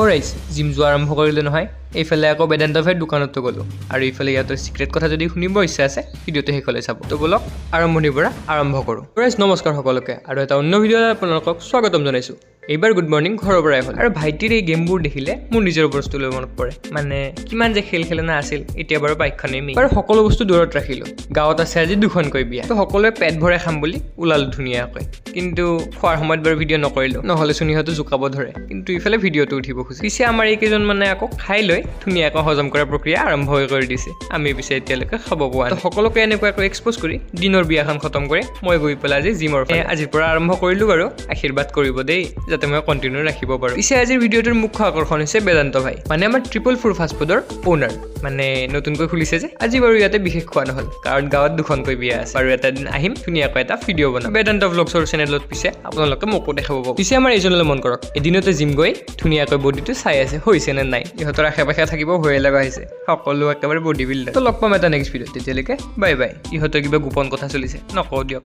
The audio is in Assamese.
ৰাইজ জিম যোৱা আৰম্ভ কৰিলোঁ নহয় এইফালে আকৌ বেদান্ত ভাইৰ দোকানতো গ'লোঁ আৰু এইফালে ইয়াতৰ চিক্ৰেট কথা যদি শুনিব ইচ্ছা আছে ভিডিঅ'টো শেষলৈ চাব তো বলক আৰম্ভণিৰ পৰা আৰম্ভ কৰোঁ ৰাইজ নমস্কাৰ সকলোকে আৰু এটা অন্য ভিডিঅ'ত আপোনালোকক স্বাগতম জনাইছোঁ এইবাৰ গুড মৰ্ণিং ঘৰৰ পৰা আহিল আৰু ভাইটিৰ এই গেমবোৰ দেখিলে মোৰ নিজৰ বস্তুলৈ মনত পৰে মানে কিমান যে খেল খেলনা আছিল এতিয়া বাৰু বাইকখনেই মেইন আৰু সকলো বস্তু দূৰত ৰাখিলোঁ গাঁৱত আছে আজি দুখনকৈ বিয়া তো সকলোৱে পেট ভৰাই খাম বুলি ওলালোঁ ধুনীয়াকৈ কিন্তু খোৱাৰ সময়ত বাৰু ভিডিঅ' নকৰিলোঁ নহ'লে চুনিহঁতো জোকাব ধৰে কিন্তু ইফালে ভিডিঅ'টো উঠিব খুজে পিছে আমাৰ এইকেইজন মানে আকৌ খাই লৈ ধুনীয়াকৈ হজম কৰাৰ প্ৰক্ৰিয়া আৰম্ভ হৈ কৰি দিছে আমি পিছে এতিয়ালৈকে খাব পোৱা নাই সকলোকে এনেকুৱাকৈ এক্সপ'জ কৰি দিনৰ বিয়াখন খতম কৰি মই গৈ পেলাই আজি জিমৰ আজিৰ পৰা আৰম্ভ কৰিলোঁ বাৰু আশীৰ্বাদ কৰিব দেই যাতে মই কণ্টিনিউ ৰাখিব পাৰোঁ পিছে আজিৰ ভিডিঅ'টোৰ মুখ্য আকৰ্ষণ হৈছে বেদান্ত ভাই মানে আমাৰ 444 ফাষ্ট ফুডৰ অ'নাৰ মানে নতুনকৈ খুলিছে যে আজি বাৰু ইয়াতে বিশেষ খোৱা নহ'ল কাৰণ গাঁৱত দুখনকৈ বিয়া আছে আৰু এটা দিন আহিম ধুনীয়াকৈ এটা ভিডিঅ' বনাম বেদান্ত ভ্লগছৰ চেনেলত পিছে আপোনালোকে মোকো দেখাব পাব পিছে আমাৰ এইজনলৈ মন কৰক এদিনতে জিম গৈ ধুনীয়াকৈ বডিটো চাই আছে হৈছে নে নাই ইহঁতৰ আশে পাশে থাকিব ভয়ে লগা হৈছে সকলো একেবাৰে বডি বিল্ডাৰ তো লগ পাম এটা নেক্সট ভিডিঅ'ত তেতিয়ালৈকে বাই বাই ইহঁতৰ কিবা গোপন কথা চলিছে নকওঁ দিয়ক